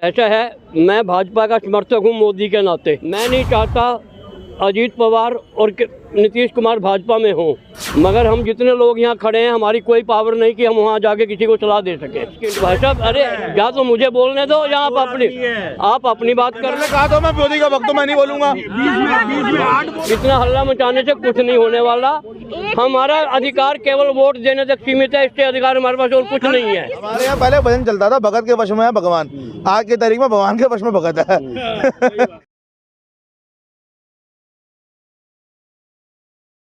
ऐसा है, मैं भाजपा का समर्थक हूँ मोदी के नाते। मैं नहीं चाहता अजीत पवार और नीतीश कुमार भाजपा में हों, मगर हम जितने लोग यहाँ खड़े हैं हमारी कोई पावर नहीं कि हम वहाँ जाके किसी को सलाह दे सके। भाई साहब, अरे या तो मुझे बोलने दो या आप अपनी बात कर लो। कहा तो मैं मोदी का वक्त, तो मैं नहीं बोलूंगा। इतना हल्ला मचाने से कुछ नहीं होने वाला। हमारा अधिकार केवल वोट देने तक सीमित है, इससे अधिकार हमारे पास और कुछ नहीं है। हमारे यहाँ पहले भजन चलता था, भगत के वश में है भगवान, आज की तारीख में भगवान के वश में भगत है।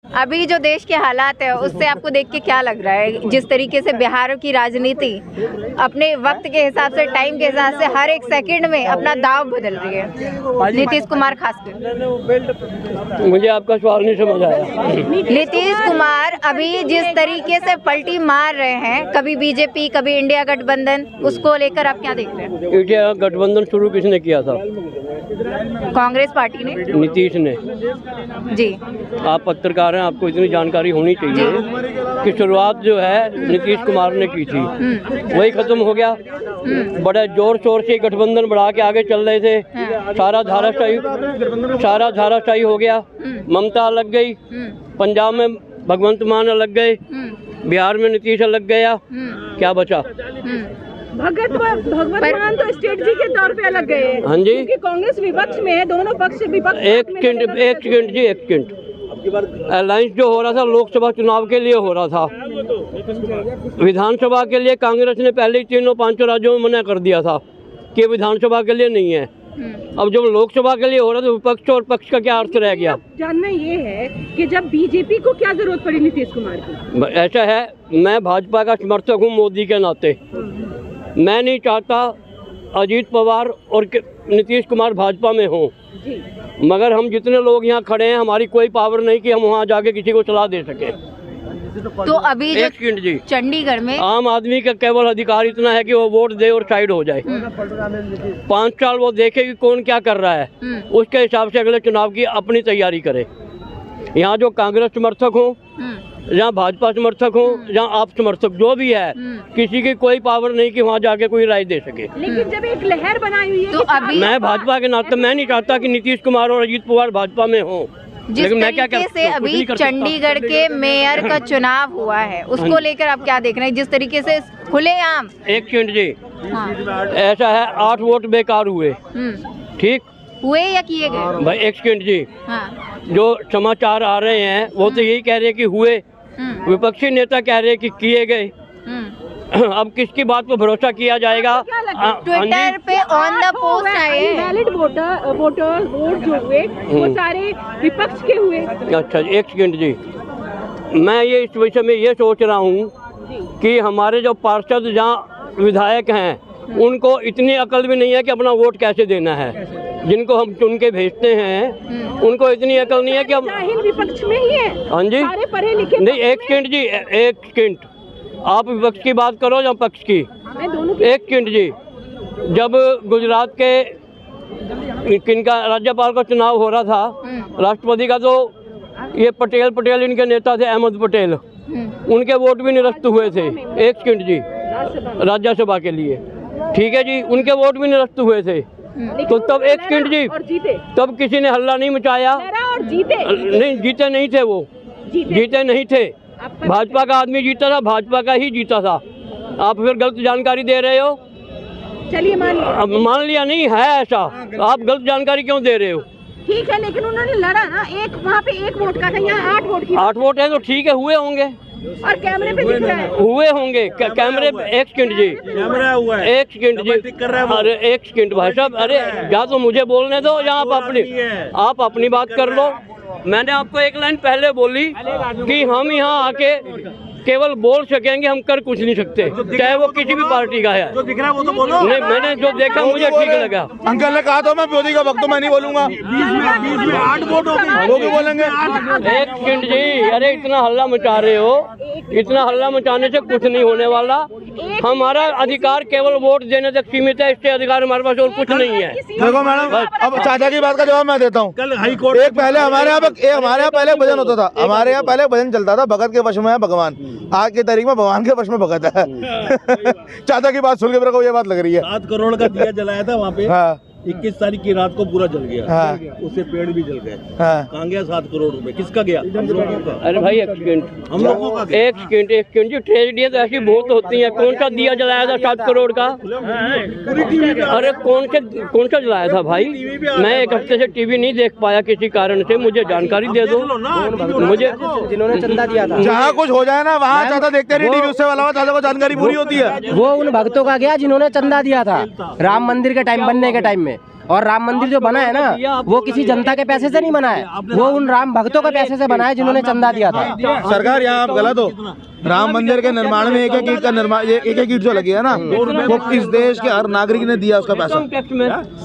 अभी जो देश के हालात है उससे आपको देख के क्या लग रहा है? जिस तरीके से बिहार की राजनीति अपने वक्त के हिसाब से, टाइम के हिसाब से हर एक सेकंड में अपना दाव बदल रही है, नीतीश कुमार खासकर। मुझे आपका सवाल नहीं समझ आया। नीतीश कुमार अभी जिस तरीके से पलटी मार रहे हैं, कभी बीजेपी कभी इंडिया गठबंधन, उसको लेकर आप क्या देख रहे हैं? इंडिया गठबंधन शुरू किसने किया था? कांग्रेस पार्टी ने, नीतीश ने जी। आप पत्रकार हैं, आपको इतनी जानकारी होनी चाहिए कि शुरुआत जो है नीतीश कुमार ने की थी, वही खत्म हो गया। बड़े जोर शोर से गठबंधन बढ़ा के आगे चल रहे थे, सारा धाराशाही हो गया। ममता अलग गई, पंजाब में भगवंत मान अलग गए, बिहार में नीतीश अलग गया, क्या बचा? भगवत मान तो स्टेट जी के तौर पे अलग गए। हाँ जी, क्योंकि कांग्रेस विपक्ष में है, दोनों पक्ष विपक्ष। एक सेकंड, अलायंस जो हो रहा था लोकसभा चुनाव के लिए हो रहा था, विधानसभा के लिए कांग्रेस ने पहले ही 3-5 राज्यों में मना कर दिया था कि विधानसभा के लिए नहीं है। अब जब लोकसभा के लिए हो रहा है तो विपक्ष और पक्ष का क्या अर्थ रह गया? जानना ये है कि जब बीजेपी को क्या जरूरत पड़ी नीतीश कुमार की? ऐसा है, मैं भाजपा का समर्थक हूँ मोदी के नाते। मैं नहीं चाहता अजीत पवार और नीतीश कुमार भाजपा में हों, मगर हम जितने लोग यहाँ खड़े हैं हमारी कोई पावर नहीं कि हम वहाँ जाके किसी को सलाह दे सके। तो अभी जो चंडीगढ़ में आम आदमी का केवल अधिकार इतना है कि वो वोट दे और साइड हो जाए। 5 साल वो देखे कि कौन क्या कर रहा है, उसके हिसाब से अगले चुनाव की अपनी तैयारी करे। यहाँ जो कांग्रेस समर्थक हो या भाजपा समर्थक हो या आप समर्थक जो भी है, किसी की कोई पावर नहीं कि वहाँ जाके कोई राय दे सके। लेकिन जब एक लहर बनाई हुई है तो अभी मैं भाजपा के नाते मैं नहीं चाहता कि नीतीश कुमार और अजीत पवार भाजपा में हो। जिस तरीके से अभी चंडीगढ़ के मेयर का चुनाव हुआ है, उसको लेकर आप क्या देख रहे हैं? जिस तरीके से खुलेआम, एक सेकंड जी, हाँ। ऐसा है 8 वोट बेकार हुए, ठीक हुए या किए गए? भाई एक सेकंड जी, हाँ। जो समाचार आ रहे हैं वो तो यही कह रहे हैं कि हुए, विपक्षी नेता कह रहे हैं कि किए गए। अब किसकी बात पर भरोसा किया जाएगा? ट्विटर पे ऑन द पोस्ट आए, वैलिड वोट जो हुए वो सारे विपक्ष के हुए। अच्छा, एक सेकंड जी, मैं ये इस विषय में ये सोच रहा हूँ कि हमारे जो पार्षद जहाँ विधायक हैं उनको इतनी अकल भी नहीं है कि अपना वोट कैसे देना है। जिनको हम चुन के भेजते हैं उनको इतनी अकल नहीं है कि हम विपक्ष में ही है। हाँ जी, सारे पढ़े लिखे नहीं, एक सेकंड जी, एक सेकंड, आप विपक्ष की बात करो या पक्ष की? एक सेकंड जी, जब गुजरात के किनका राज्यपाल का चुनाव हो रहा था, राष्ट्रपति का, तो ये पटेल इनके नेता थे, अहमद पटेल, उनके वोट भी निरस्त हुए थे। एक सेकंड जी, राज्यसभा के लिए, ठीक है जी, उनके वोट भी निरस्त हुए थे। तो तब एक सेकंड जी, तब किसी ने हल्ला नहीं मचाया और जीते नहीं, जीते नहीं थे वो, जीते नहीं थे, भाजपा का आदमी जीता था, भाजपा का ही जीता था। आप फिर गलत जानकारी दे रहे हो। चलिए मान लिया नहीं है ऐसा, आप गलत जानकारी क्यों दे रहे हो? ठीक है, लेकिन उन्होंने लड़ा ना, एक वहाँ पे 1 वोट का था, यहाँ 8 वोट की। 8 वोट है तो ठीक है, हुए होंगे और कैमरे पे दिख रहा है, हुए होंगे कैमरे। एक सेकंड जी, कैमरा हुआ है, एक सेकंड जी, अरे एक सेकंड भाई साहब, अरे या तो मुझे बोलने दो या आप अपनी बात कर लो। मैंने आपको एक लाइन पहले बोली कि हम यहाँ आके केवल बोल सकेंगे, हम कर कुछ नहीं सकते, चाहे वो किसी भी पार्टी का है। जो दिख रहा है वो तो बोलो। नहीं, मैंने जो देखा मुझे ठीक लगा। अंकल ने कहा तो मैं मोदी का वक्त, तो मैं नहीं बोलूंगा। 8 वोट वो भी बोलेंगे। एक सेकंड जी, अरे इतना हल्ला मचा रहे हो, इतना हल्ला मचाने से कुछ नहीं होने वाला। हमारा अधिकार केवल वोट देने तक सीमित है, इससे अधिकार हमारे पास और कुछ नहीं है। देखो मैडम, अब चाचा की बात का जवाब मैं देता हूँ। कल हाईकोर्ट, एक पहले हमारे यहाँ पहले भजन होता था, हमारे यहाँ पहले भजन चलता था, भगत के वश में है भगवान, आज की तारीख में भगवान के वश में भगत है। चाचा की बात सुन के मेरे को ये बात लग रही है। 7 करोड़ का दिया जलाया था वहाँ पे। हाँ 21 तारीख की रात को पूरा जल गया। हाँ। उससे पेड़ भी जल गए। हाँ कहाँ गया 7 करोड़ रुपए? किसका गया? हम लोगों का। अरे भाई एक सेकंड, हम लोगों का गया। एक सेकंड जी, ट्रेजेडियाँ तो ऐसी बहुत होती हैं। कौन सा दिया जलाया था 7 करोड़ का? अरे कौन सा जलाया था भाई? मैं एक हफ्ते से टीवी नहीं देख पाया किसी कारण से, मुझे जानकारी दे दो मुझे। जिन्होंने चंदा दिया था, जहाँ कुछ हो जाए ना वहाँ चाचा देखते नहीं टीवी, उससे अलावा चाचा को जानकारी पूरी होती है। वो उन भक्तों का गया जिन्होंने चंदा दिया था राम मंदिर के टाइम बनने के टाइम में। और राम मंदिर जो बना है ना, वो किसी जनता के पैसे से नहीं बना है, वो उन राम भक्तों के पैसे से बना है जिन्होंने चंदा दिया था। सरकार यहाँ आप गलत हो। राम मंदिर के निर्माण में एक एक ईंट का निर्माण, एक एक ईंट जो लगी है ना, वो इस देश के हर नागरिक ने दिया उसका पैसा।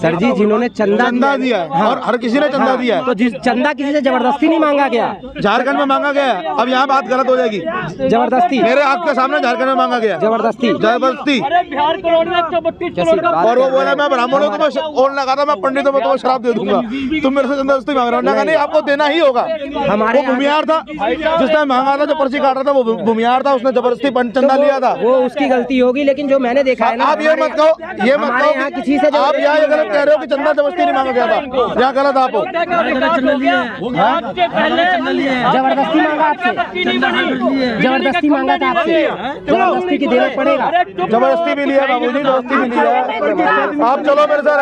सर जी, जिन्होंने चंदा दिया है और हर किसी ने चंदा दिया है। तो जिस चंदा किसी से जबरदस्ती नहीं मांगा गया। झारखंड में मांगा गया है। अब यहाँ बात गलत हो जाएगी। जबरदस्ती मेरे आँख के सामने झारखंड में मांगा गया, जबरदस्ती। बिहार करोड़ में 132 करोड़। और वो बोला मैं ब्राह्मण हूँ, तो मैं और लगा था मैं पंडित हूँ, मैं तुम्हें शराब दे दूंगा, तुम मेरे से जबरदस्ती मांग रहे हो। नहीं, आपको देना ही होगा। हमारे वो भूमियार था, जिसने मांगा था, जो पर्ची काट रहा था वो भूमियार था, उसने जबरदस्ती चंदा लिया था। वो उसकी गलती होगी, लेकिन जो मैंने देखा है ना, आप ये मत कहो, ये मत कहो यहाँ किसी से आप यहाँ ये गलत कह रहे हो कि चंदा जबरदस्ती नहीं मांगा गया था। यहाँ गलत आप हो। जबरदस्ती मांगा आपसे, जबरदस्ती मांगा था आपसे, जबरदस्ती की देना पड़ेगा। जबरदस्ती भी लिया बाबू जी, जबरदस्ती भी लिया। आप चलो मेरे साथ,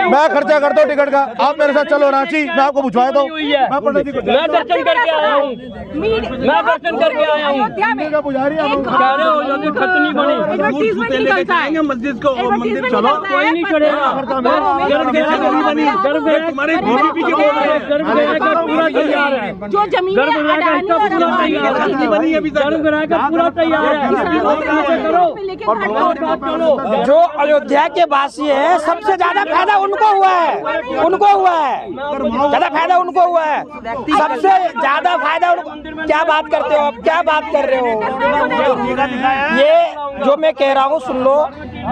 मैं खर्चा करता हूँ टिकट का, आप मेरे साथ चलो रांची, मैं आपको बुझवाया दो। मैं दर्शन करके आया हूँ, मैं दर्शन करके आया हूँ। कह रहे हो जल्दी खत नहीं बनी। जूते लेके जाएंगे मस्जिद को, मंदिर चलो, कोई नहीं चढ़ेगा। तुम्हारे बीजेपी के बोल रहे हैं। गर्भगृह का पूरा तैयार है, जो जमीन गर्भगृह का पूरा तैयार है, गर्भगृह का पूरा तैयार है। जो अयोध्या के वासी है, सबसे ज्यादा फायदा उनको हुआ है, उनको हुआ है, ज्यादा फायदा उनको हुआ है, सबसे ज्यादा फायदा उनको। क्या बात करते हो आप, क्या बात कर रहे हो? ये जो मैं कह रहा हूँ सुन लो,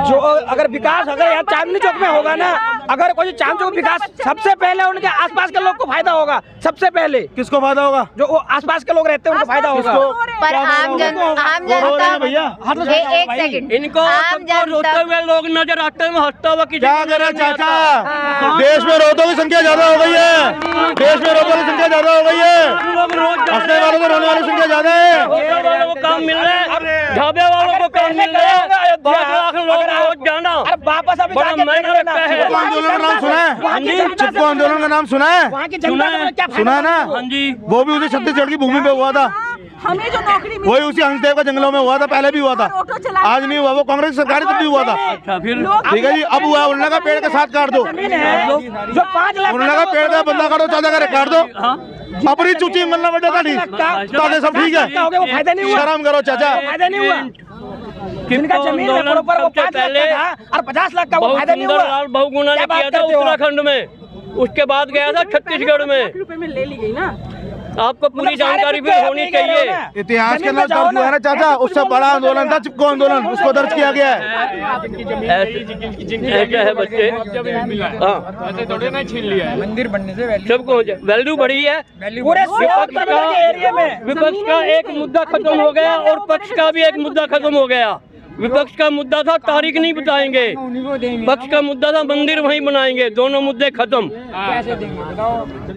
जो अगर विकास अगर यहाँ चांदनी चौक में होगा ना, अगर कोई चांदनी चौक विकास, सबसे पहले उनके आसपास के लोग को फायदा होगा। सबसे पहले किसको फायदा होगा? जो वो आसपास के लोग रहते हैं उनको फायदा होगा। पर आम जनता भैया एक सेकंड, इनको आम सबको रोते हुए लोग नजर आते हैं, हंसता हुआ किसी क्या करे चाचा, देश में रोतों की संख्या ज्यादा हो गई है, देश में रोतों की संख्या ज्यादा हो गई है, लोग रोज हंसने वालों को रोने वालों की संख्या ज्यादा है। होटल वालों को काम मिल रहा है, ढाबे वालों को काम मिल रहा है, 5 लाख लोग रोज जाना। अरे वापस अभी बड़ा जाके महंगा देखना। लगता है। चिपको आंदोलन का नाम सुना है? चिपको आंदोलन का नाम सुना है? वहाँ की जनता को क्या सुना है ना? हाँ जी, वो भी उसी छत्तीसगढ़ की भूमि पे हुआ था, हमें जो नौकरी मिली, वही उसी हंसदेव का जंगलों में हुआ था, पहले भी हुआ था, आज नहीं हुआ, वो कांग्रेस की सरकार तब भी हुआ था। अच्छा फिर ठीक है जी, अब हुआ, उन्होंने कहा पेड़ के साथ काट दो, जो 5 लाख उन्होंने कहा पेड़ का बंदा काटो, चाचा करे काट दो, अपनी चुची मलना बेटा था ठीक, ताकि सब ठीक है, हो गया, वो फायदा नहीं हुआ, शर्म करो चाचा। फायदा नहीं हुआ। जिनका जमीन है प्रॉपर वो 5 लाख का था और 50 लाख का वो फायदा नहीं हुआ। लाल बहुगुणा ने क्या बात किया था करते हो आप? उत्तराखंड में, उसके बाद गया था छत्तीसगढ़ में। रुपए में ले ली गई ना। आपको पूरी जानकारी भी होनी चाहिए। इतिहास के अंदर दर्ज हुआ है ना चाचा, उससे बड़ा आंदोलन था चिपको आंदोलन, उसको दर्ज किया गया है। ऐसा है बच्चे, हाँ छीन लिया है मंदिर बनने से सबको वैल्यू बढ़ी है। पूरे एरिया में विपक्ष का एक मुद्दा खत्म हो गया और पक्ष का भी एक मुद्दा खत्म हो गया। विपक्ष का मुद्दा था तारीख नहीं बताएंगे, पक्ष का मुद्दा था मंदिर वहीं बनाएंगे, दोनों मुद्दे खत्म।